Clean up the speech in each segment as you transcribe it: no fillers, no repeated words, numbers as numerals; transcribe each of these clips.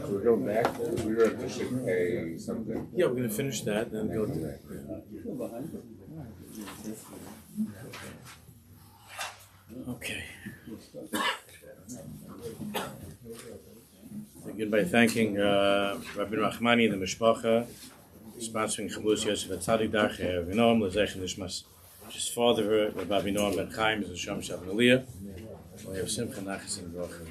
We're going back. We were at the should pay something. Yeah, we're going to finish that and then go to that. Okay. Begin by thanking Rabbi Rahmani and the Mishpacha, sponsoring Chaburah Yosef HaTzadik, Darchei, Avinoam, l'zeichen nishmas his father, Rabbi Avinoam ben Chaim, is a Sham Shabbat Aliyah. We have Simcha Nachas and Bracha.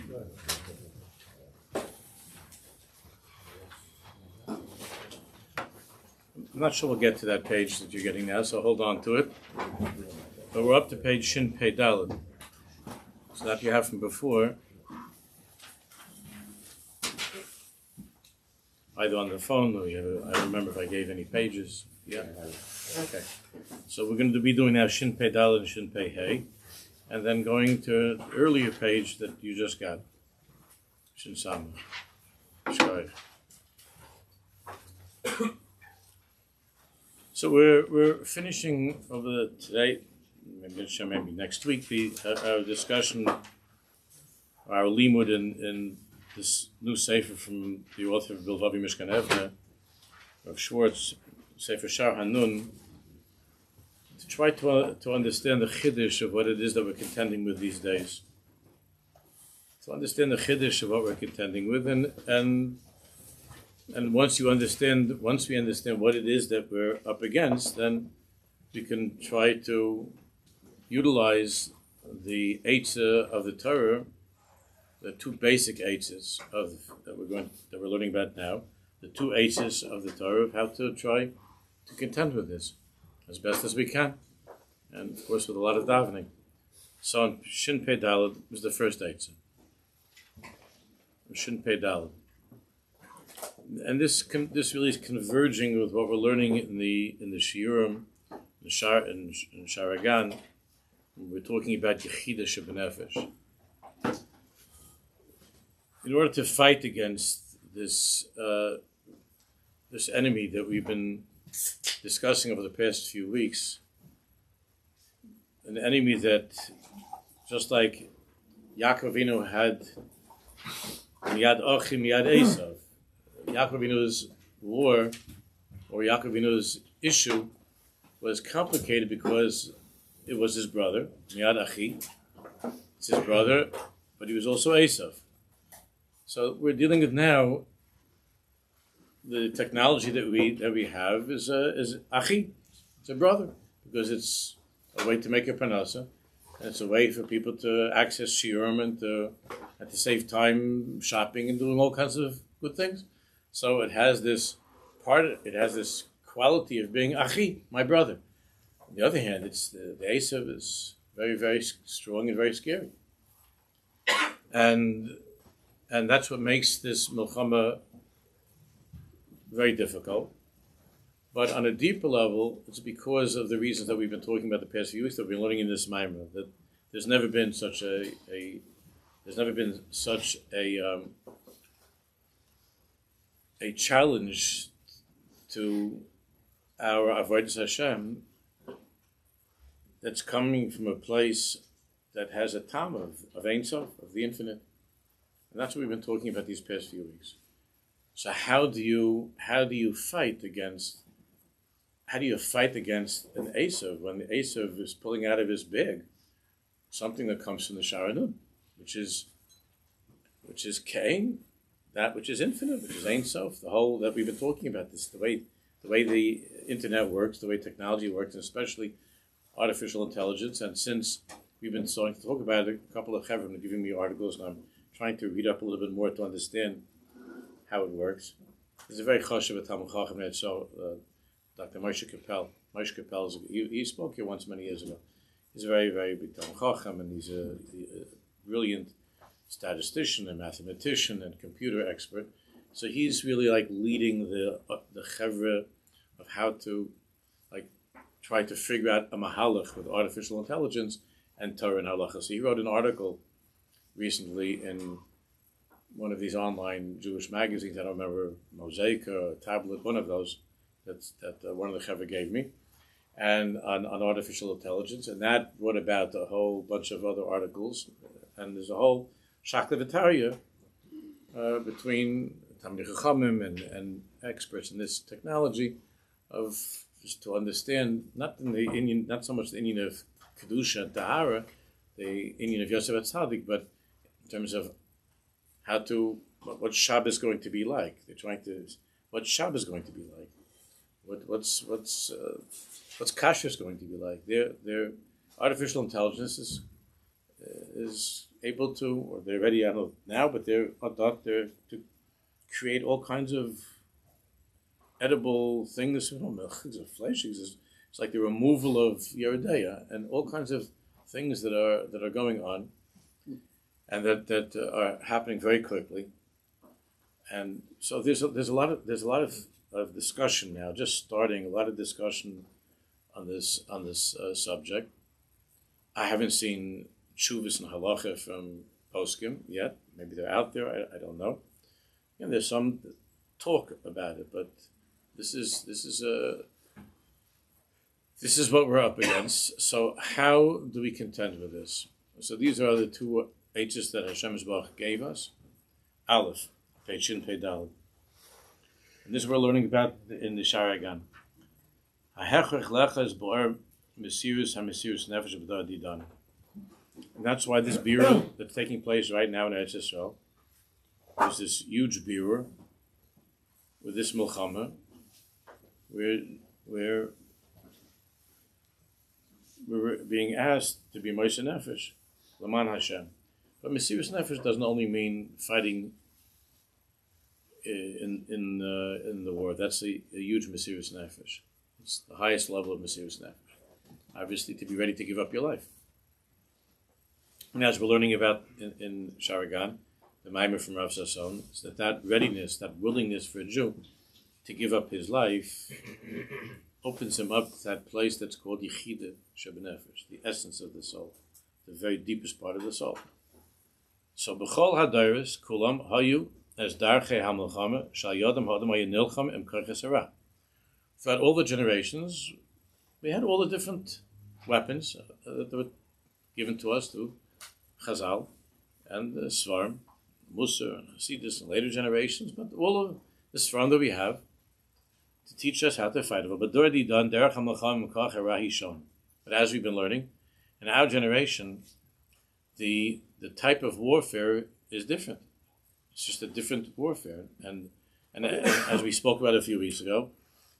I'm not sure we'll get to that page that you're getting now, so hold on to it. But we're up to page Shin Pei Daled. So that you have from before, either on the phone or I don't remember if I gave any pages. Yeah. Okay. So we're going to be doing now Shin Pei Daled and Shin Pei Hey, and then going to the earlier page that you just got. Shin Sam. So we're finishing over today, maybe next week, our discussion, our limud in this new sefer from the author of Bilvavi Mishkan Evne, of Schwartz, Sefer Shar Hanun, to try to understand the chiddush of what it is that we're contending with these days. To understand the chiddush of what we're contending with, and once we understand what it is that we're up against, then we can try to utilize the eitzah of the Torah, the two basic eitzahs that we're learning about now, the two eitzahs of the Torah of how to try to contend with this as best as we can, and of course with a lot of davening. So Shin Pei Daled was the first eitzah. Shin Pei Daled. And this really is converging with what we're learning in the Shiurim, in Sharagan. We're talking about Yechida Shebenefesh. In order to fight against this enemy that we've been discussing over the past few weeks, an enemy that, just like Yaakov Avinu had Miyad Achim, Miyad Esav, Yaakov Avinu's war, or Yaakov Avinu's issue, was complicated because it was his brother, Miyad Achi. It's his brother, but he was also Esav. So we're dealing with now the technology that we have is Achi. It's a brother, because it's a way to make a parnasa, and it's a way for people to access shiurim and to save time shopping and doing all kinds of good things. So it has this quality of being Achi, my brother. On the other hand, it's the Esav is very, very strong and very scary. And that's what makes this milchama very difficult. But on a deeper level, it's because of the reasons that we've been talking about the past few weeks that we've been learning in this Maimon, that there's never been such a challenge to our avodas Hashem that's coming from a place that has a tam of Ein Sof, of the infinite, and that's what we've been talking about these past few weeks. So how do you fight against an Esav when the Esav is pulling out of his bag something that comes from the Sharanun, which is Cain, that which is infinite, which is Ein Sof, the whole that we've been talking about, this the way the internet works, the way technology works, and especially artificial intelligence. And since we've been starting to talk about it, a couple of chevron are giving me articles, and I'm trying to read up a little bit more to understand how it works. There's a very chashuv at Talmud Chacham, so Dr. Moshe Kapel. Moshe Kapel he spoke here once many years ago. He's a very, very big Talmud Chacham, and he's a brilliant statistician and mathematician and computer expert. So he's really like leading the chevra of how to try to figure out a mahalach with artificial intelligence and Torah and halacha. So he wrote an article recently in one of these online Jewish magazines. I don't remember, Mosaic or Tablet, one of those that one of the chevra gave me, and on artificial intelligence, and that brought about a whole bunch of other articles. And there's a whole shaklavitaria between Talmidei Chachamim and experts in this technology of just to understand not in the Indian, not so much the Indian of Kedusha and Tahara, the Indian of Yosef HaTzadik, but in terms of how to what Shabbos is going to be like. They're trying to what Shabbos is going to be like. What's kasher is going to be like. Their artificial intelligence is able to, or they're ready, I don't know now, but they're to create all kinds of edible things. It's flesh. It's like the removal of Yeridea and all kinds of things that are going on, and that are happening very quickly. And so there's a lot of discussion now, just starting a lot of discussion on this subject. I haven't seen Tshuvas and Halacha from Poskim yet. Maybe they're out there. I don't know. And there's some talk about it, but this is what we're up against. So how do we contend with this? So these are the two H's that Hashem Yisbarach gave us. Aleph, Pei Shin Pei Daled. And this we're learning about in the Sha'ar Hagan. Ha'hechrech lecha is bo'er mesirus ha'mesirus nefesh b'dar didan. And that's why this birur that's taking place right now in Eretz Yisrael, there's this huge birur with this milchama, where we're being asked to be Moshe Nefesh, L'man Hashem. But Mesirus Nefesh doesn't only mean fighting in the war. That's a huge Mesirus Nefesh. It's the highest level of Mesirus Nefesh. Obviously, to be ready to give up your life. And as we're learning about in Sha'ar Hagan, the Maimer from Rav Sasson, is that readiness, that willingness for a Jew to give up his life opens him up to that place that's called Yechida Shebenefesh, the essence of the soul, the very deepest part of the soul. So B'chol Hadairis Kulam Hayu as Darchei HaMilchama Shal Yodam Hadam Hayu Nilcham Em Korches Hara. Throughout all the generations, we had all the different weapons that were given to us through Chazal and the Svarim, Musar and Hasidus and later generations, but all of the Svarim that we have to teach us how to fight. But as we've been learning, in our generation, the type of warfare is different. It's just a different warfare. And as we spoke about a few weeks ago,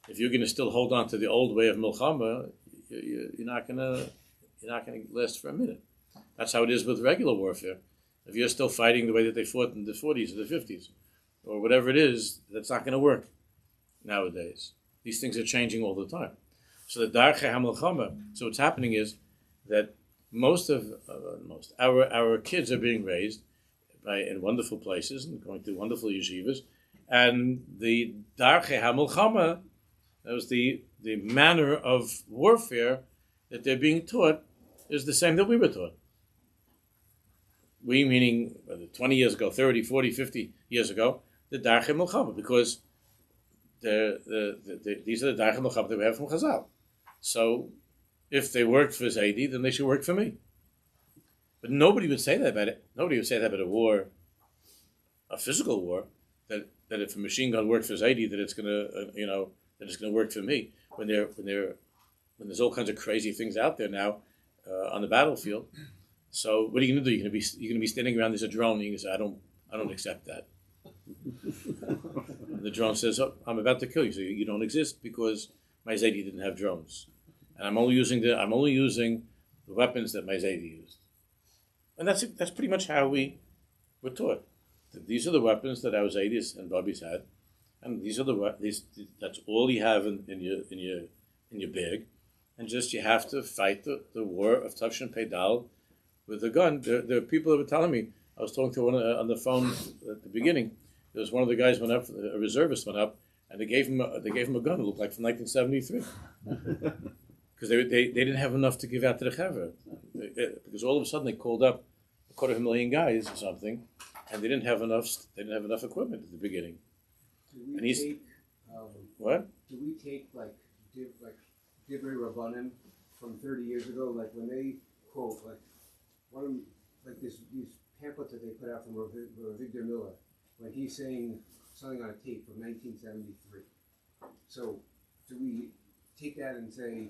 if you're going to still hold on to the old way of milchama, you're not going to last for a minute. That's how it is with regular warfare. If you're still fighting the way that they fought in the 40s or the 50s, or whatever it is, that's not going to work nowadays. These things are changing all the time. So the Darchei HaMilchama, so what's happening is that most our kids are being raised in wonderful places and going to wonderful yeshivas, and the Darchei HaMilchama, that was the manner of warfare that they're being taught, is the same that we were taught. We, meaning 20 years ago, 30, 40, 50 years ago, the Darchei HaMilchama, because these are the Darchei HaMilchama that we have from Chazal. So if they worked for Zaidi, then they should work for me. But nobody would say that about it. Nobody would say that about a war, a physical war, that if a machine gun worked for Zaidi, that it's gonna that it's gonna work for me. When there's all kinds of crazy things out there now on the battlefield. So what are you gonna do? You're gonna be standing around. There's a drone. And you can say, I don't accept that. And the drone says, oh, I'm about to kill you. So you don't exist because my Zaidi didn't have drones, and I'm only using the weapons that my Zaidi used. And that's pretty much how we were taught. These are the weapons that our Zaidis and Babis had, and that's all you have in your bag, and just you have to fight the war of Tavshin Pedal with a gun. There are people that were telling me. I was talking to one on the phone at the beginning. There was one of the guys went up, a reservist went up, and they gave him a gun that looked like from 1973, because they didn't have enough to give out to the chaver, because all of a sudden they called up 250,000 guys or something, and they didn't have enough equipment at the beginning. Do we take like Divrei Rabbanim from 30 years ago, like when they quote like one of these pamphlet that they put out from Victor Miller when he's saying something on a tape from 1973. So do we take that and say,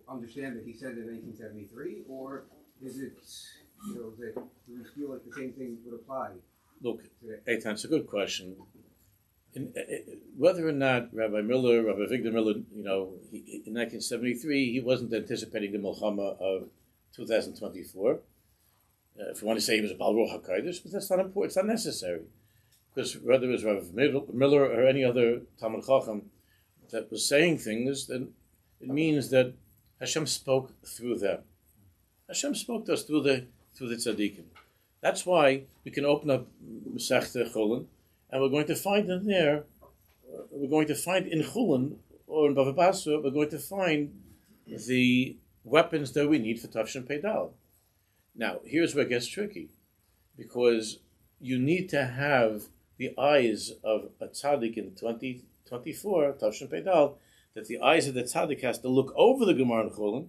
understand that he said it in 1973, or is it, that do we feel like the same thing would apply? Look, today? Eitan, it's a good question. Whether or not Rabbi Victor Miller, in 1973, he wasn't anticipating the Milchama of 2024. If you want to say he was a Baal Ruach HaKodesh, but that's not important. It's not necessary. Because whether it was Rabbi Miller or any other Talmud Chacham that was saying things, then it means that Hashem spoke through them. Hashem spoke to us through the tzaddikim. That's why we can open up Masechta Chulin, and we're going to find in there, we're going to find in Chulin, or in Bava Basra, we're going to find the weapons that we need for Tafshin Peidal. Now, here's where it gets tricky, because you need to have the eyes of a tzaddik in 2024, Tafshin Peidal, that the eyes of the tzaddik has to look over the Gemara in Chulin,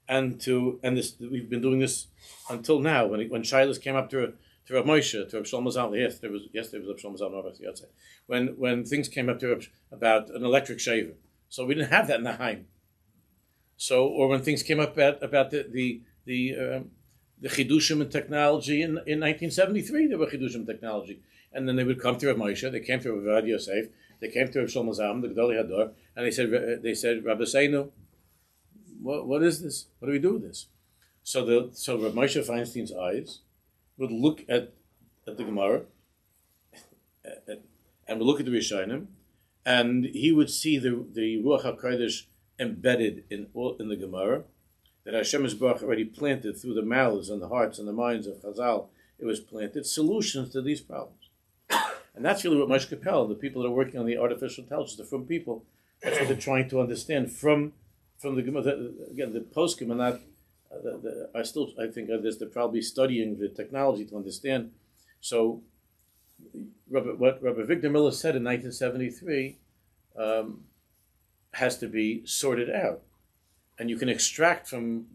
and this we've been doing this until now. When Shilas came up to Rav Moshe, to Rav Shlomo Zalman, yesterday was Rav Shlomo Zalman, when things came up to about an electric shaver, so we didn't have that in the Haim. So, or when things came up about the chidushim in technology in 1973, there were chidushim in technology, and then they would come to Rav Moshe, they came to Chaburah Yosef, they came to Rav Shlomo Zalman, the Gdalya Hador, and they said, Rabbi Seinu, what is this? What do we do with this? So Rav Moshe Feinstein's eyes would look at the Gemara and would look at the Rishonim, and he would see the Ruach HaKodesh embedded in the Gemara, that Hashem Yisbarach already planted through the mouths and the hearts and the minds of Chazal. It was planted solutions to these problems, and that's really what Moshe Capel, the people that are working on the artificial intelligence, the from people, that's what they're trying to understand from the Gemara. Again, the poskim are not. I think they're probably studying the technology to understand. So, what Rabbi Victor Miller said in 1973 has to be sorted out, and you can extract from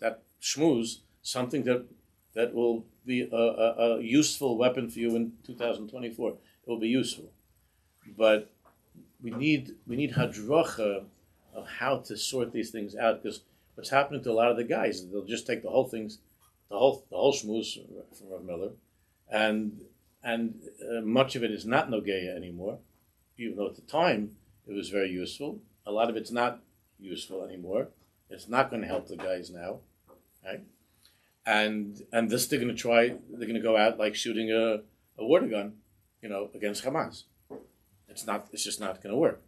that shmooze something that will be a useful weapon for you in 2024. It will be useful, but we need hadracha of how to sort these things out, because what's happening to a lot of the guys is they'll just take the whole shmooze from Rav Miller, and much of it is not nogeya anymore, even though at the time it was very useful. A lot of it's not useful anymore. It's not going to help the guys now, right? And this they're going to go out like shooting a water gun, against Hamas. It's just not going to work.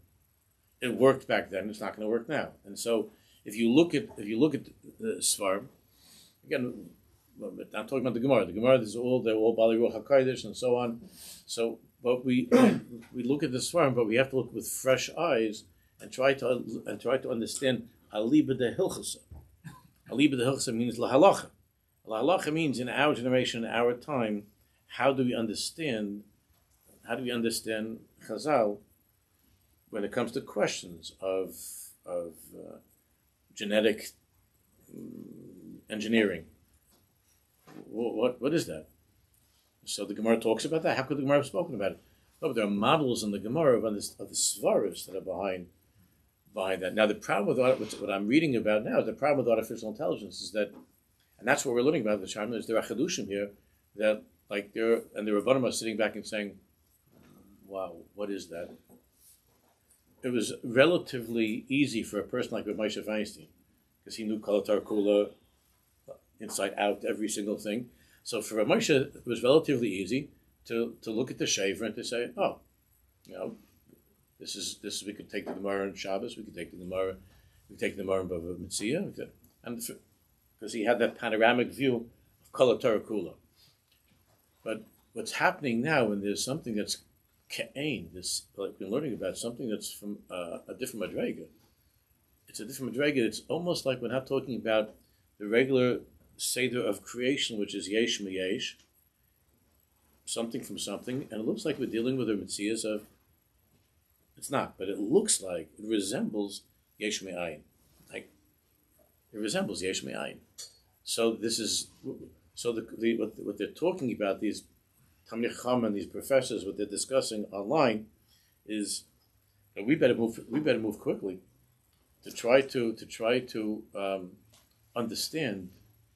It worked back then. It's not going to work now. And so, if you look at the Svarim, again, I'm talking about the Gemara. The Gemara they're all Bali Ruach HaKodesh and so on. So, but we look at the Svarim, but we have to look with fresh eyes and try to understand Aliba de Hilchasa. Aliba de Hilchasa means lahalacha. Lahalacha means in our generation, in our time, how do we understand Chazal when it comes to questions of genetic engineering? What is that? So the Gemara talks about that. How could the Gemara have spoken about it? No, but there are models in the Gemara of the svaras that are behind that. Now the problem with what I'm reading about now, the problem with artificial intelligence is that, and that's what we're learning about the Sharma, is there are chadushim here that the Rabbanim are sitting back and saying, "Wow, what is that?" It was relatively easy for a person like Moshe Weinstein, because he knew Kol Kula inside out, every single thing. So for Moshe, it was relatively easy to look at the shaver and to say, "Oh, this is we could take the Gemara on Shabbos, we could take the Gemara in Bava Metzia," and because he had that panoramic view of Kol Kula. But what's happening now, when there's something that's Ka'ain, this, like we're learning about, something that's from a different madrega. It's a different madrega. It's almost like we're not talking about the regular seder of creation, which is yesh miyesh, something from something, and it looks like we're dealing with a mitzias of. It's not, but it looks like it resembles yesh me'ayin. Like it resembles yesh me'ayin. So this is what they're talking about. These Talmidei Chacham and these professors, what they're discussing online, is that we better move quickly to try to understand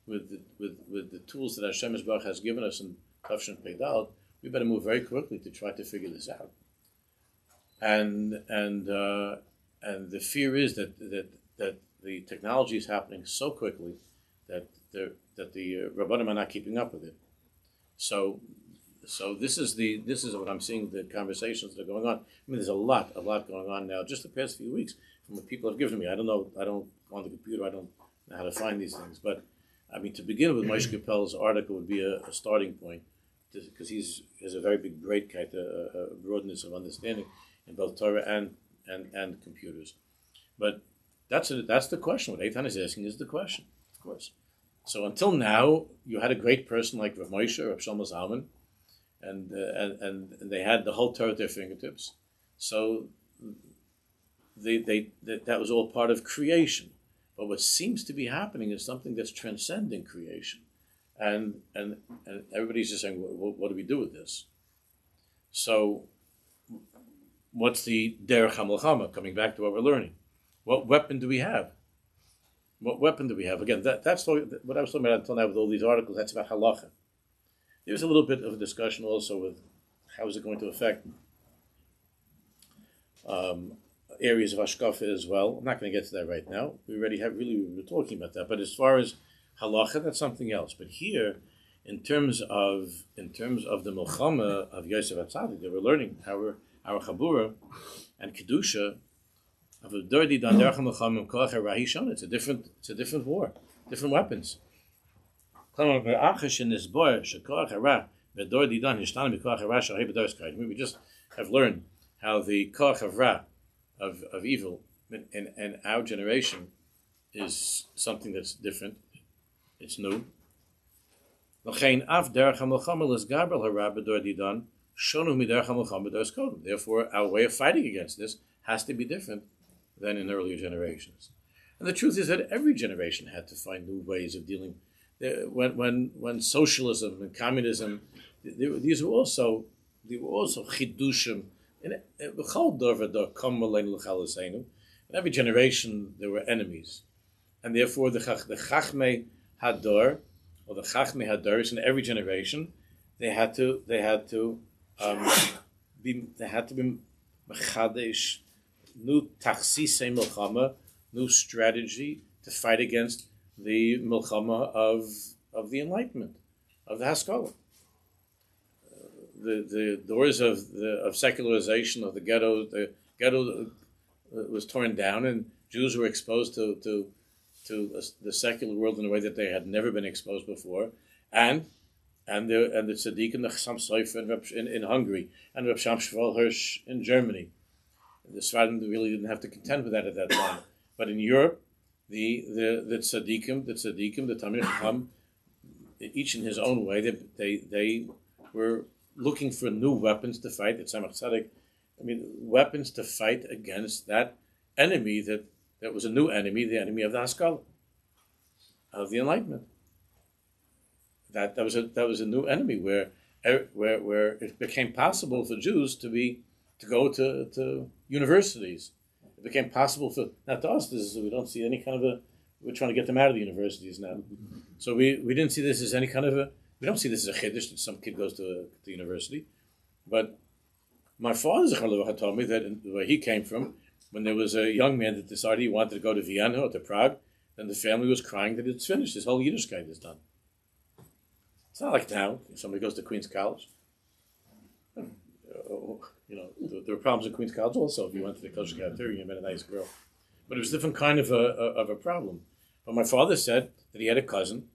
with the tools that Hashem Yisbarach has given us in Tafshin Peidal. We better move very quickly to try to figure this out. And the fear is that the technology is happening so quickly that the Rabbanim are not keeping up with it. So this is what I'm seeing, the conversations that are going on. I mean, there's a lot going on now. Just the past few weeks, from what people have given me. I don't know. I don't go on the computer. I don't know how to find these things. But I mean, to begin with, Moshe Capel's article would be a starting point, because he has a very big breadkeit, a broadness of understanding in both Torah and computers. But that's the question. What Eitan is asking is the question, of course. So until now, you had a great person like Rav Moshe or Rav Shlomo Zalman, and they had the whole Torah at their fingertips. So that was all part of creation. But what seems to be happening is something that's transcending creation, and everybody's just saying, what do we do with this? So, what's the derech hamilchama? Coming back to what we're learning, what weapon do we have? What weapon do we have? Again, that's what I was talking about until now with all these articles. That's about halacha. There was a little bit of a discussion also with how is it going to affect areas of hashkafa as well. I'm not going to get to that right now. We were talking about that. But as far as halacha, that's something else. But here, in terms of the milchama of Yosef HaTzadik, that we're learning our Chaburah and kedusha of a dirty Darchei milchama koach harahishon. It's a different war, different weapons. We just have learned how the koach of ra, of evil in our generation is something that's different. It's new. Therefore, our way of fighting against this has to be different than in earlier generations. And the truth is that every generation had to find new ways of dealing. When socialism and communism, these were also chidushim. In every generation, there were enemies, and therefore the chachmei hador, or the chachmei hadoris, in every generation, they had to be mechadesh, new tachsisei milchama, new strategy to fight against the milchama of the Enlightenment, of the Haskalah. The doors of secularization of the ghetto was torn down, and Jews were exposed to the secular world in a way that they had never been exposed before, and the tzaddik and the Chassam Sofer in Hungary, and Reb Sham Shmuel Hirsch in Germany. The Sfaradim really didn't have to contend with that at that time, but in Europe, the tzaddikim, the Talmidei Chacham, each in his own way, they were looking for new weapons to fight. It's Selfsacrifice. Weapons to fight against that enemy that was a new enemy, the enemy of the Haskalah, of the Enlightenment. That was a new enemy where it became possible for Jews to go to universities. It became possible for, not to us, we don't see any kind of we're trying to get them out of the universities now. So we didn't see this as any kind of we don't see this as a chiddush that some kid goes to university. But my father had told me that where he came from, when there was a young man that decided he wanted to go to Vienna or to Prague, then the family was crying that it's finished. His whole Yiddishkeit is done. It's not like now. If somebody goes to Queen's College, there were problems at Queen's College also. If you went to the kosher cafeteria, you met a nice girl. But it was a different kind of a problem. But my father said that he had a cousin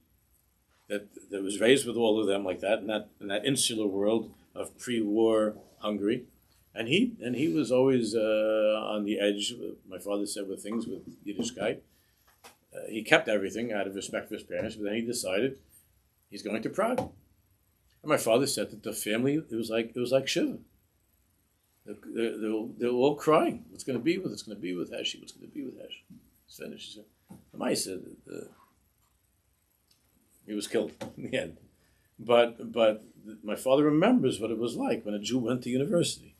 that was raised with all of them like that, in that insular world of pre-war Hungary. And he was always on the edge, my father said, with things with Yiddishkeit. He kept everything out of respect for his parents, but then he decided he's going to Prague. And my father said that the family, it was like Shiva. They're all crying. What's going to be with Heshi? What's going to be with Heshi? It's finished. I said, He was killed in the end. But my father remembers what it was like when a Jew went to university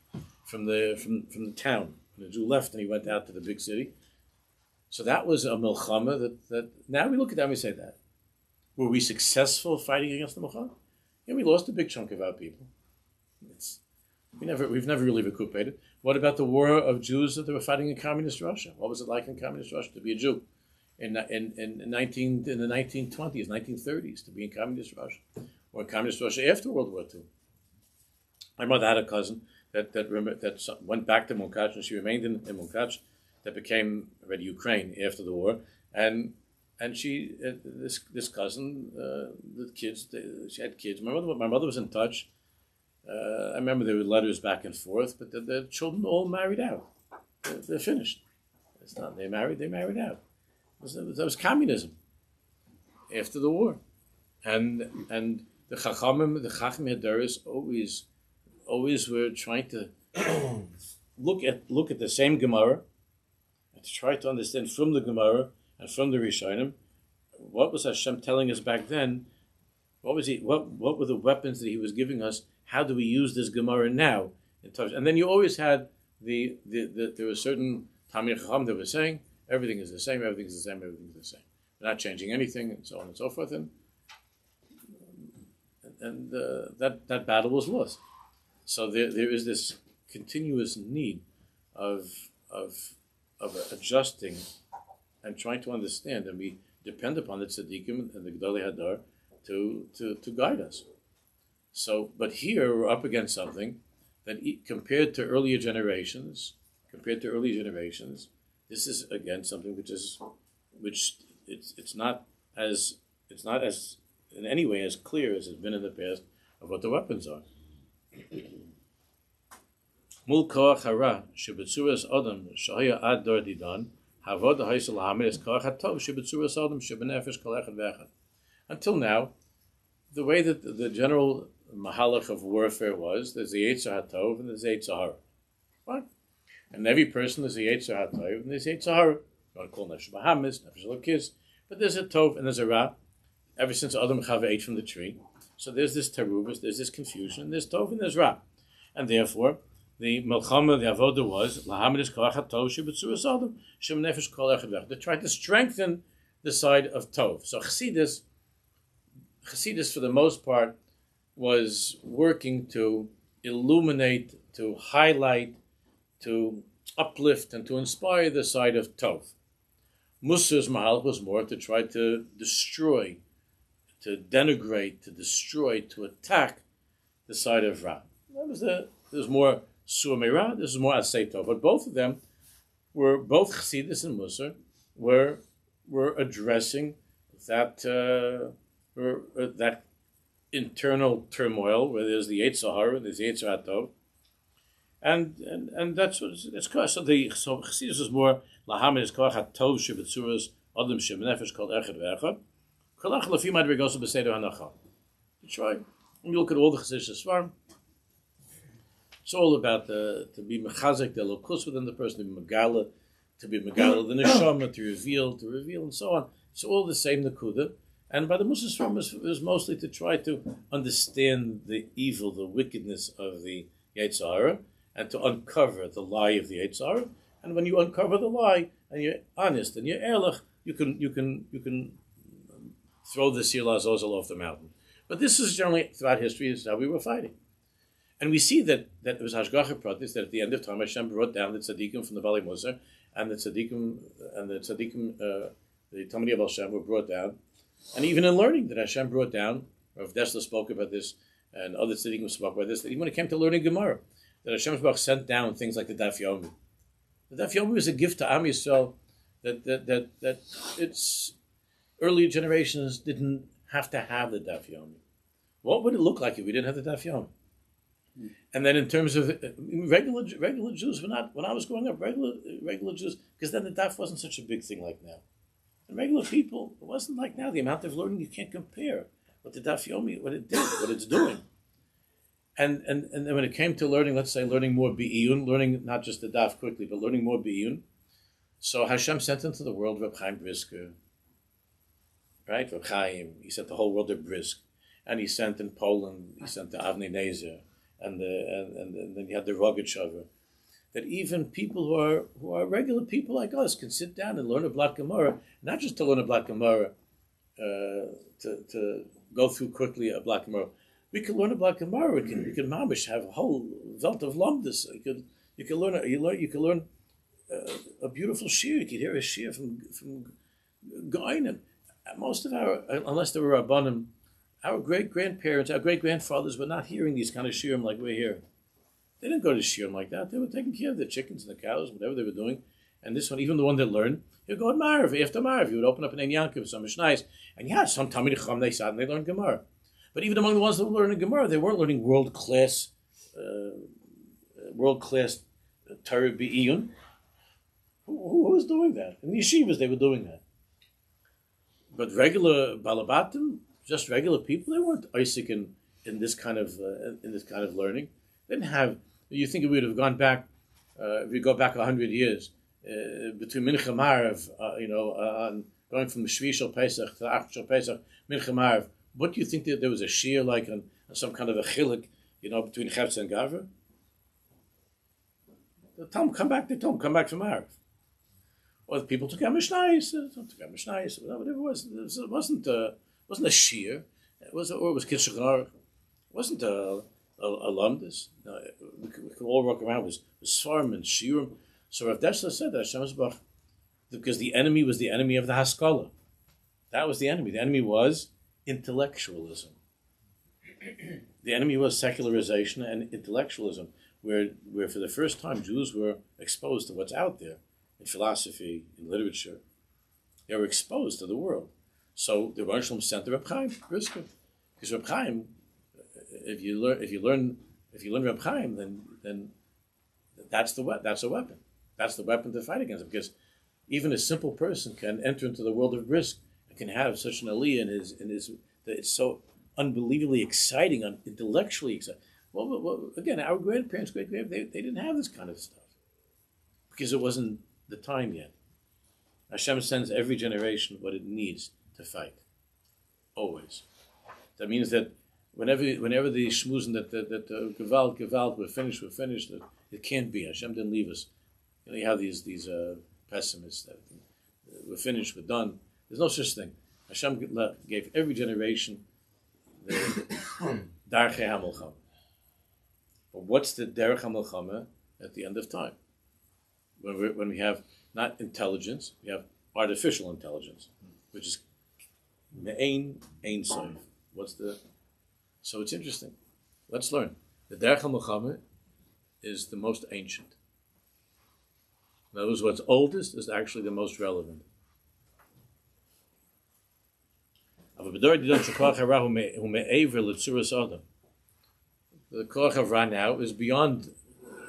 from the town. When a Jew left and he went out to the big city. So that was a milchama that now we look at that and we say that. Were we successful fighting against the milchama? Yeah, we lost a big chunk of our people. We've never really recuperated. What about the war of Jews that they were fighting in communist Russia? What was it like in communist Russia to be a Jew in the 1920s, 1930s, to be in communist Russia, or in communist Russia after World War II? My mother had a cousin that went back to Munkach, and she remained in Munkach, that became already Ukraine after the war, and she this cousin, the kids, she had kids. My mother was in touch. I remember there were letters back and forth, but the children all married out. They're finished. It's not they married out. That was communism after the war, and the Chachamim, the Chacham Hadaris always were trying to look at the same Gemara and to try to understand from the Gemara and from the Rishonim what was Hashem telling us back then. What were the weapons that He was giving us? How do we use this Gemara now? And then you always had there were certain Talmidei Chacham that were saying everything is the same, everything is the same, everything is the same. We're not changing anything, and so on and so forth. And that battle was lost. So there is this continuous need of adjusting and trying to understand, and we depend upon the tzaddikim and the Gdalei Hadar to guide us. So, but here we're up against something that compared to earlier generations, this is again something which it's not as in any way as clear as it's been in the past of what the weapons are. Mul koach hara shebetzuras adam shahaya ad dor didan havod haisel hamedes koach hatov shebetzuras adam shebenefesh kol echad ve'echad. Until now, the way that the general mahalach of warfare was, there's the Yetzer HaTov and there's the Yetzer Hara. Right? And every person there's the Yetzer HaTov and there's the Yetzer Hara. You want to call Nefesh Bahamas, Nefesh Elokis, but there's a Tov and there's a Ra. Ever since Adam Chava ate from the tree. So there's this terubas, there's this confusion, and there's Tov and there's Ra. And therefore, the Melchama, the Avodah was, Lahamidis Koach HaTov Shebetzuras Adam, Shem Nefesh Kol Echad V'echad. They tried to strengthen the side of Tov. So Chassidus, for the most part, was working to illuminate, to highlight, to uplift, and to inspire the side of Tov. Musar's Mahal was more to try to destroy, to denigrate, to destroy, to attack the side of Ra. There was more Sur Meira, this is more Asay Tov. But both of them both Chassidus and Musar were addressing that internal turmoil where there's the Yetzer Hara, there's the Yetzer HaTov, and that's what it's called. So Chassidus is more Lahamid is Koach HaTov Shebetzuras Adam Shebenefesh Kol Echad Ve'echad. Kolach Lefi Madrigos B'Seder Hanacha. You try. When you look at all the Chassidus Svarim, it's all about to be mechazek the lokus within the person, to be megala the neshama, to reveal, and so on. It's all the same nakuda. And by the Muslims from is mostly to try to understand the evil, the wickedness of the Yetzer Hara, and to uncover the lie of the Yetzer Hara. And when you uncover the lie and you're honest and you're ehrlich, you can throw the Sir Lazozel off the mountain. But this is generally throughout history. This is how we were fighting. And we see that it was Hashgacha Pratis that at the end of time Hashem brought down the tzaddikim from the Valley Musar, and the tzaddikim, the Talmidei Baal Shem were brought down. And even in learning that Hashem brought down, Rav Dessler spoke about this, and other tzaddikim spoke about this, that even when it came to learning Gemara, that Hashem sent down things like the Daf Yomi. The Daf Yomi was a gift to Am Yisrael that its earlier generations didn't have to have the Daf Yomi. What would it look like if we didn't have the Daf Yomi? And then in terms of regular Jews, when I was growing up, regular Jews, because then the Daf wasn't such a big thing like now. And regular people, it wasn't like now. The amount of learning, you can't compare what the Daf Yomi, what it did, what it's doing. And then when it came to learning, let's say learning more Be'iyun, learning not just the Daf quickly, but learning more Be'iyun. So Hashem sent into the world Reb Chaim Brisker, right? Reb Chaim, he sent the whole world to Brisk, and he sent in Poland, he sent to Avnei Nezer, and then you had the Rogachover. That even people who are regular people like us can sit down and learn a Black Gemara, not just to learn a Black Gemara, to go through quickly a Black Gemara. We could learn a Black Gemara. We can mamish have a whole velt of lumdus. You can learn a beautiful shiur. You could hear a shiur from Goinim. Most of our, unless they were Rabbanim, our great grandparents, our great grandfathers were not hearing these kind of shiurim like we're here. They didn't go to shiurim like that. They were taking care of the chickens and the cows, whatever they were doing. And this one, even the one that learned, he'd go at Marav. After Marav, he would open up an Ein Yankov, some Mishnais. And yeah, some Talmid Chacham, they sat and they learned Gemara. But even among the ones that were learning Gemara, they weren't learning world-class Torah Be'iyun. Who was doing that? In the yeshivas, they were doing that. But regular Balabatim, just regular people, they weren't Isaac in this kind of learning. They didn't have. You think we would have gone back? If we go back 100 years between Mincha Marav, going from the Shvi Shel Pesach to Ach Shel Pesach, Mincha Marav. What do you think that there was a shiur like on some kind of a chilik, between Chetz and Gavra? They told him come back from Marav. Or the people took out Mishnayos, whatever it was. It wasn't a shiur. It was Kitshachar. It wasn't a lumdus. No, we could all walk around with Svarim and Shiurim. So Rav Dessler said that Hashem Yisbarach, because the enemy was the enemy of the Haskalah. That was the enemy. The enemy was intellectualism. The enemy was secularization and intellectualism, where for the first time Jews were exposed to what's out there in philosophy, in literature. They were exposed to the world. So the Rosh Hashanah sent the Reb Chaim, Brisker, because Reb Chaim, if you learn Reb Chaim, then that's a weapon. That's the weapon to fight against it. Because even a simple person can enter into the world of Brisk and can have such an aliyah in his that it's so unbelievably exciting, intellectually exciting. Well, again, our grandparents, they didn't have this kind of stuff because it wasn't the time yet. Hashem sends every generation what it needs to fight, always. That means that whenever the shmuzin that Gewalt, we're finished, it can't be. Hashem didn't leave us. You have these pessimists that we're finished, we're done. There's no such thing. Hashem gave every generation the Darchei HaMelchama. But what's the Derech HaMelchama at the end of time? When we have not intelligence, we have artificial intelligence, which is Ein Sof. So it's interesting. Let's learn. The Derech HaMelchama is the most ancient. In other words, what's oldest is actually the most relevant. The Koach of Ra now is beyond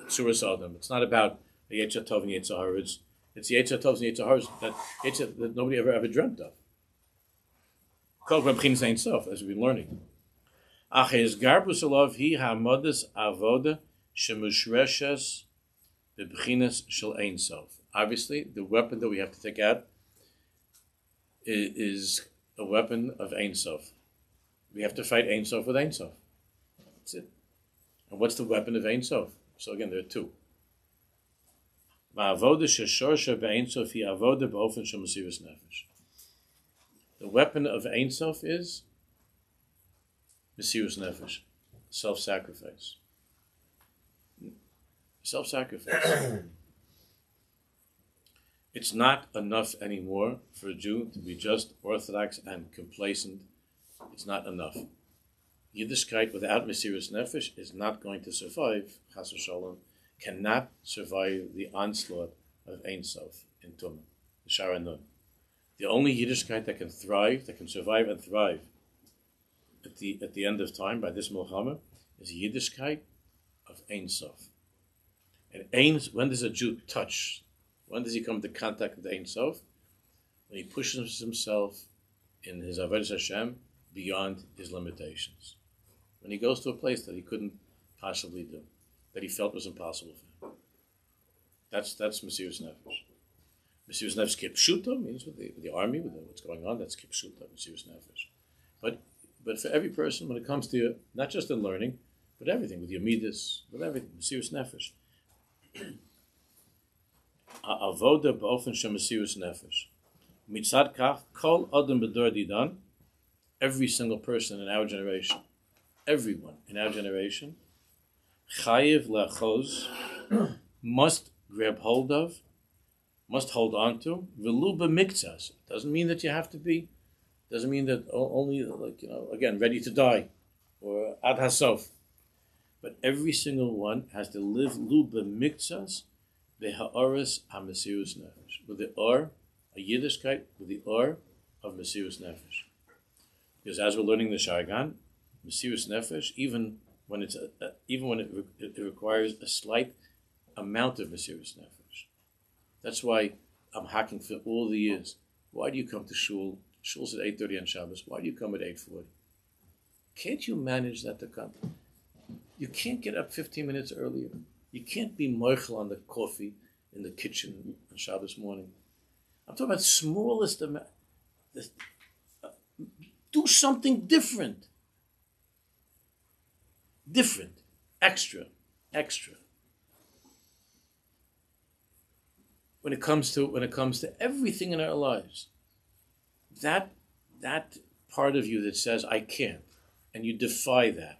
Tzuras Adam. It's not about the Yetzer Tov and Yetzer Hara. It's the Yetzer Tovs and Yetzer Haras that nobody ever dreamt of. Kol B'Chinas Ein Sof, as we've been learning. Aches Garbus Alav Hi Hamadas Avoda Shemushreshes B'Chinas Shel Ein Sof. Obviously, the weapon that we have to take out is a weapon of Ein Sof. We have to fight Ein Sof with Ein Sof. That's it. And what's the weapon of Ein Sof? So again, there are two. The weapon of Ein Sof is Mesirus Nefesh, self-sacrifice. Self-sacrifice. It's not enough anymore for a Jew to be just orthodox and complacent. It's not enough. Yiddishkeit without Mesirus Nefesh is not going to survive, Chas v'Shalom, cannot survive the onslaught of Ein Sof in Tumah, the Shara Nun. The only Yiddishkeit that can survive and thrive at the end of time by this Milchama is Yiddishkeit of Ein Sof. And when does a Jew touch? When does he come into contact with Ein Sof? When he pushes himself in his Avodas Hashem beyond his limitations. When he goes to a place that he couldn't possibly do, that he felt was impossible for him. That's Mesirus Nefesh. Mesirus Nefesh Kipshuta means with the army, with what's going on, that's Kipshuta, Mesirus Nefesh. But for every person, when it comes to not just in learning, but everything, with your midas, with everything, Mesirus Nefesh. Avoda b'ofen shem Mesirus Nefesh. Mitzad kach, kol adam b'dor didan, every single person in our generation, everyone in our generation, chayiv le'achoz, must grab hold of, must hold on to, v'lu b'miktzas. Doesn't mean that you have to be, doesn't mean that only, again, ready to die, or ad hasof. But every single one has to live lu b'miktzas, be'ha'oris ha-mesirus nefesh, with the or, a Yiddishkeit, with the or of mesirus nefesh. Because as we're learning the Shargan, mesirus nefesh, even when it requires a slight amount of mesirus nefesh. That's why I'm hacking for all the years. Why do you come to shul? Shul's at 8:30 on Shabbos. Why do you come at 8:40? Can't you manage that to come? You can't get up 15 minutes earlier. You can't be moichel on the coffee in the kitchen on Shabbos morning. I'm talking about smallest amount. Do something different. Different. Extra. When it comes to everything in our lives, that part of you that says I can't, and you defy that.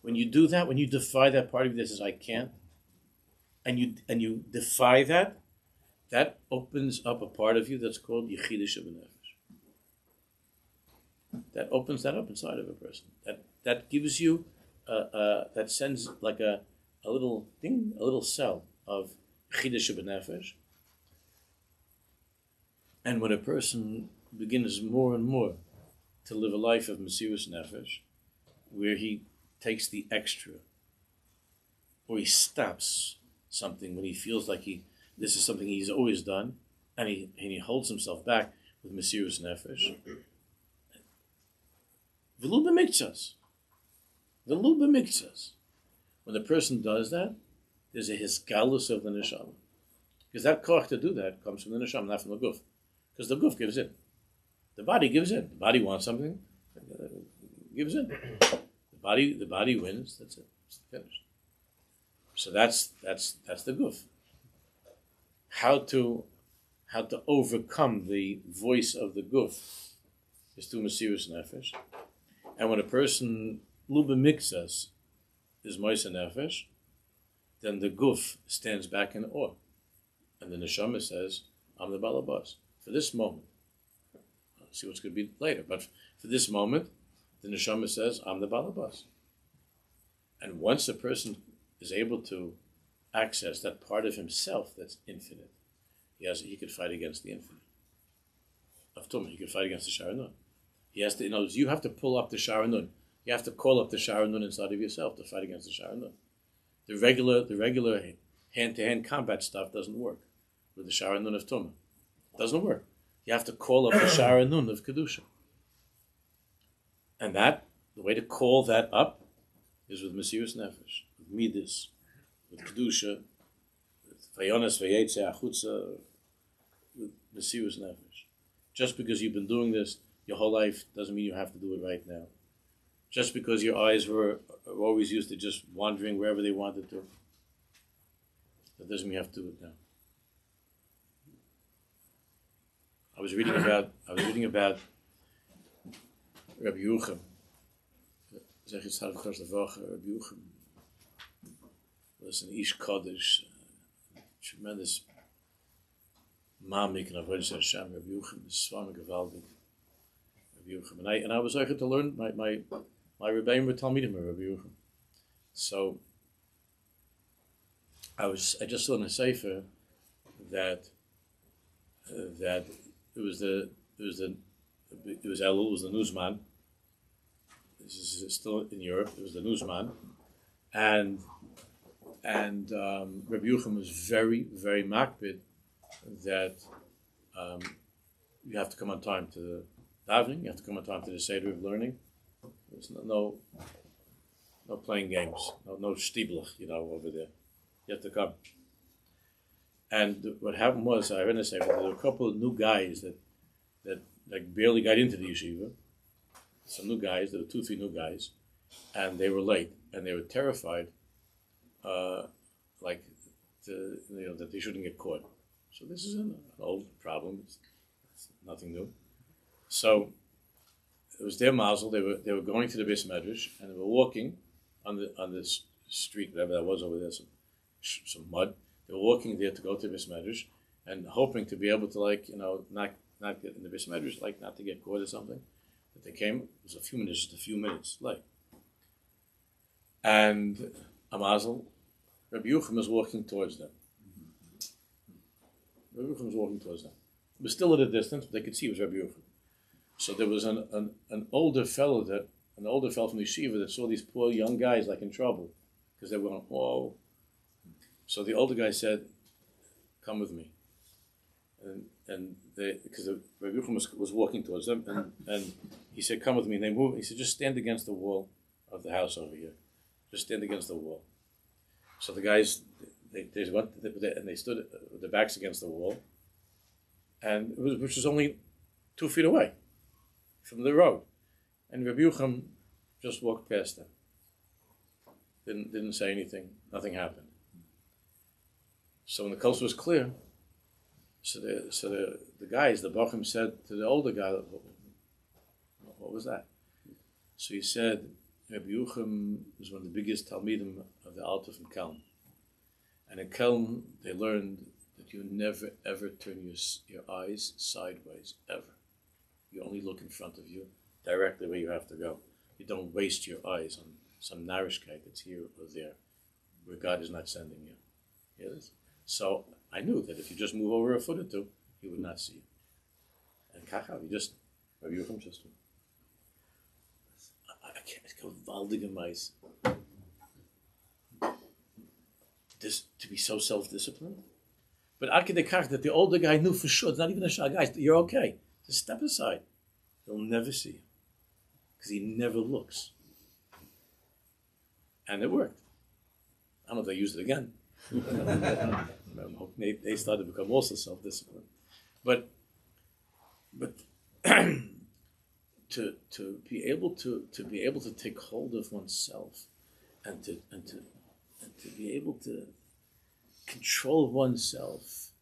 When you do that, when you defy that part of you that says I can't, and you defy that opens up a part of you that's called Yechida Shabbat. That opens that up inside of a person. That gives you that sends like a little thing, a little cell of Chiddush B'Nefesh. And when a person begins more and more to live a life of Mesirus Nefesh, where he takes the extra, or he stops something when he feels like this is something he's always done, and he holds himself back with Mesirus Nefesh. V'lu b'miktzas. When the person does that, there's a hisgalus of the neshama. Because that koch to do that comes from the neshama, not from the Goof. Because the Goof gives in. The body gives in. The body wants something, gives in. The body wins, that's it. It's finished. So that's the Goof. How to overcome the voice of the Goof is through Mesirus Nefesh. And when a person luba mixas is Moshe Nefesh, then the Goof stands back in awe. And the neshama says, I'm the balabas. For this moment, I'll see what's going to be later, but for this moment, the neshama says, I'm the balabas. And once a person is able to access that part of himself that's infinite, he could fight against the infinite. Of Tumah, he could fight against the Sharanun. He has to, in other words, you have to pull up the Sharanun. You have to call up the Sharanun inside of yourself to fight against the Sharanun. The regular hand-to-hand combat stuff doesn't work with the Sharanun of Tumah. It doesn't work. You have to call up the Sharanun of Kedusha. And the way to call that up is with Mesirus Nefesh, with Midas, with Kedusha, with Vayonas, Vayetze, Achutza, with Mesirus Nefesh. Just because you've been doing this your whole life doesn't mean you have to do it right now. Just because your eyes were always used to just wandering wherever they wanted to, that doesn't mean you have to do it now. I was reading about Rabbi Yuchem. Zeg het zelf first of all, Rabbi Yuchem was an Aish Kodesh, tremendous mamik and avodas Hashem. Rabbi Yuchem is swami gewaldig. Rabbi Yuchem, and I was able to learn my Rabbi would tell me to Rabbi Yuchem. So I just saw in a sefer that it was the newsman. This is still in Europe. It was the newsman, and Rabbi Yuchem was very, very makbid that you have to come on time to the davening. You have to come on time to the seder of learning. There's no playing games. No shtiblach, over there. You have to come. And what happened was, I read this, there were a couple of new guys that like barely got into the yeshiva. Some new guys, there were 2-3 new guys, and they were late, and they were terrified, that they shouldn't get caught. So this is an old problem. It's nothing new. So it was their mazel. They were going to the Beis Medrash, and they were walking on this street, whatever that was over there, some mud. They were walking there to go to the Beis Medrash, and hoping to be able to not get in the Beis Medrash, not to get caught or something. But they came. It was just a few minutes late. And a mazel, Rabbi Yucham was walking towards them. Rabbi Yucham was walking towards them. It was still at a distance, but they could see it was Rabbi Yucham. So there was an older fellow from the yeshiva that saw these poor young guys in trouble because they were going, whoa. So the older guy said, "Come with me," and because Rabbi Yucham was walking towards them, and he said, "Come with me." And they moved. He said, "Just stand against the wall of the house over here. Just stand against the wall." So the guys, they went, and they stood with their backs against the wall, and which was only 2 feet away from the road, and Rabbi Yucham just walked past them. Didn't say anything. Nothing happened. So when the coast was clear, so the guys, the Bachim said to the older guy, "What was that?" So he said, Rabbi Yucham was one of the biggest Talmidim of the Alta from Kelm. And in Kelm, they learned that you never, ever turn your eyes sideways, ever. You only look in front of you, directly where you have to go. You don't waste your eyes on some narishkeit that's here or there, where God is not sending you. Yes? So I knew that if you just move over a foot or two, he would not see you. And Kachav, Rabbi Yucham just... I can't go waldige mice. This to be so self-disciplined. But Akidekach, that the older guy knew for sure, it's not even a shah, guys, you're okay. Just step aside. He'll never see you. Because he never looks. And it worked. I don't know if they used it again. They started to become also self-disciplined. But to be able to take hold of oneself and to be able to control oneself,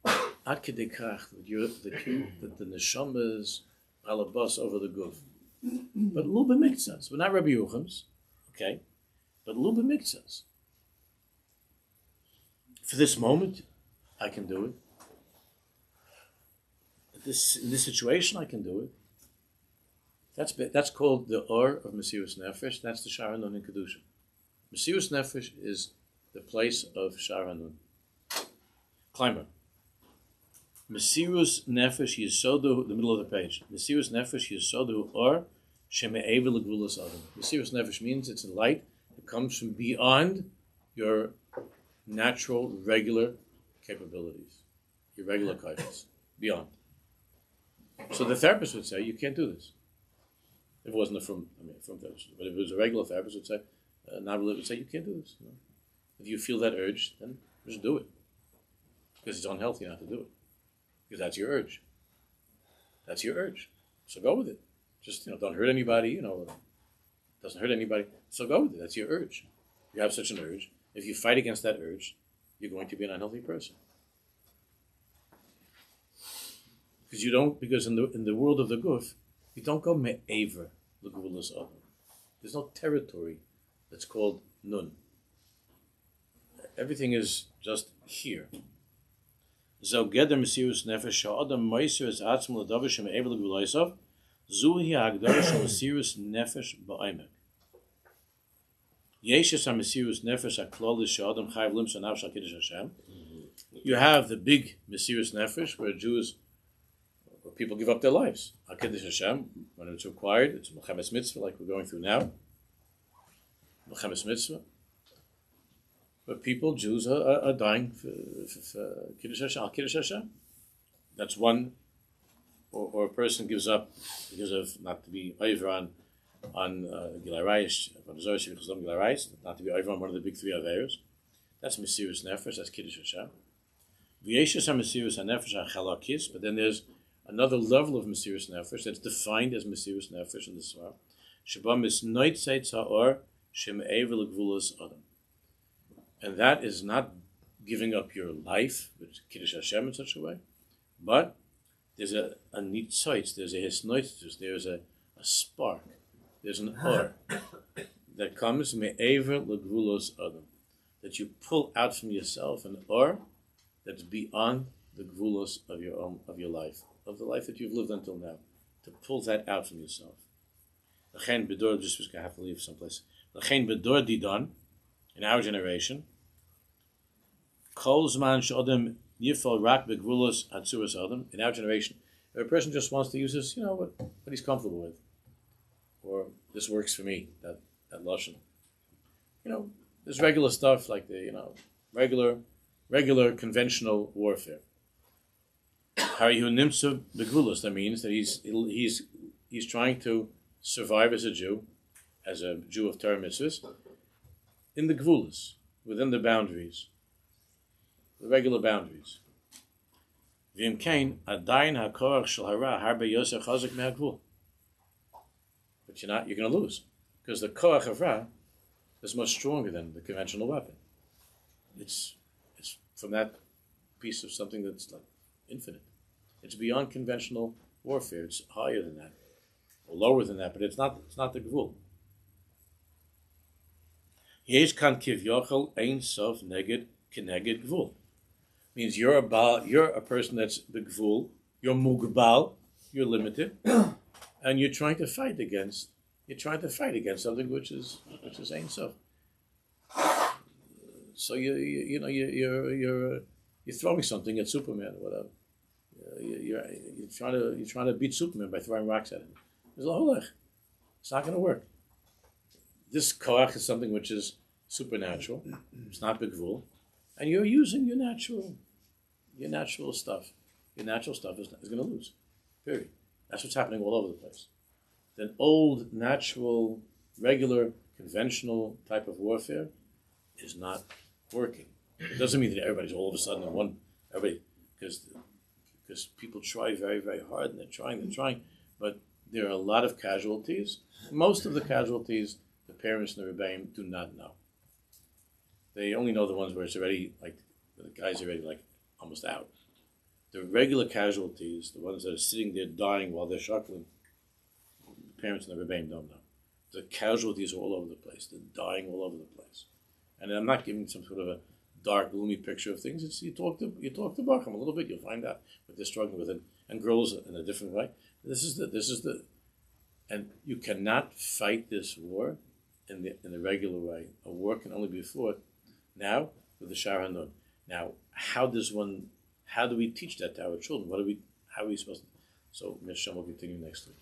ad kedei kach, that the neshama is alabas over the Goof. But lu b'miktzas, we're not Rabbi Yucham's, okay? But lu b'miktzas. For this moment, I can do it. In this situation, I can do it. That's called the Or of Mesirus Nefesh. That's the Shar Hanun in Kedusha. Mesirus Nefesh is the place of Shar Hanun. Climber. Mesirus Nefesh Yisodu, the middle of the page. Mesirus Nefesh Yisodu Or Sheme'ever L'Gvulas Adam. Mesirus Nefesh means it's a light that comes from beyond your natural, regular capabilities, your regular kairos, beyond. So the therapist would say, you can't do this. If it wasn't from therapist, but if it was a regular therapist, would say, non-religious would say, you can't do this. You know? If you feel that urge, then just do it. Because it's unhealthy not to do it. Because that's your urge. That's your urge. So go with it. Just, don't hurt anybody, it doesn't hurt anybody. So go with it. That's your urge. You have such an urge. If you fight against that urge, you're going to be an unhealthy person. Because in the world of the Goof, you don't go me'aver l'gvulas adam. There's no territory that's called nun. Everything is just here. So geder mesirus nefesh ha'adam meiser es atzmo l'davar sheme'aver l'gvulas zuhi ha'agdara shel mesirus nefesh ba'omek. Yeshes ha-mesirus nefesh ha-klolis she'adam chayav limsa nafesh ha-kiddush Hashem. You have the big mesirus nefesh where people give up their lives. Ha-kiddush Hashem, when it's required, it's Mechemes Mitzvah, like we're going through now. Mechemes Mitzvah. But Jews are dying for Kiddush Hashem, Al-Kiddush Hashem. That's one. Or a person gives up because of not to be over on Aish, not to be over on one of the big three Averos. That's Mesirus Nefesh, that's Kiddush Hashem. V'yeshes ha-mesirus ha-nefesh ha-chalakis, but then there's another level of mesirus nefesh that's defined as mesirus nefesh in the Svar. Sheba misnoit seitz ha'or shem evel gvulos adam. And that is not giving up your life with Kiddush Hashem in such a way, but there's a nitzoitz, there's a hisnoitus, there's a spark, there's an or that comes me'ever legvulos adam, that you pull out from yourself an or that's beyond the gvulos of your life, of the life that you've lived until now, to pull that out from yourself. L'chein bedor, just was gonna have to leave someplace. L'chein bedor didan, in our generation, kol zman she'odem yifal rak begvulos atzuras adam. In our generation, if a person just wants to use this, what he's comfortable with, or this works for me, that lashon. There's regular stuff like the regular conventional warfare. Harihu nimtzu begvulos. That means that he's trying to survive as a Jew of Torah mitzvahs, in the gvulos, within the boundaries, the regular boundaries. V'im kain adayin hakorach shel hara harbe Yosef HaTzadik me'hagvul. But you're going to lose, because the koach of Ra is much stronger than the conventional weapon. It's from that piece of something that's like infinite. It's beyond conventional warfare. It's higher than that, or lower than that, but it's not the gvul. Yesh kan kivyochel ein sof neged keneged gvul. Means you're a person that's the gvul. You're mugbal. You're limited, and you're trying to fight against something which is ein sof. So you're throwing something at Superman or whatever. You're trying to beat Superman by throwing rocks at him. It's not going to work. This koach is something which is supernatural. It's not begvul, and you're using your natural stuff. Your natural stuff is going to lose. Period. That's what's happening all over the place. Then old, natural, regular, conventional type of warfare is not working. It doesn't mean that everybody's all of a sudden in one. Everybody, because people try very, very hard, and they're trying, but there are a lot of casualties. Most of the casualties, the parents and the Rabbi do not know. They only know the ones where it's already, like, the guy's already, like, almost out. The regular casualties, the ones that are sitting there dying while they're shuckling, the parents and the Rabbi don't know. The casualties are all over the place. They're dying all over the place. And I'm not giving some sort of a dark, gloomy picture of things. It's you talk to Bacham a little bit, you'll find out what they're struggling with, and girls in a different way. This is the, and you cannot fight this war in the regular way. A war can only be fought now with the Shar HaNun. Now, how do we teach that to our children? How are we supposed to? So, Mr. Shem will continue next week.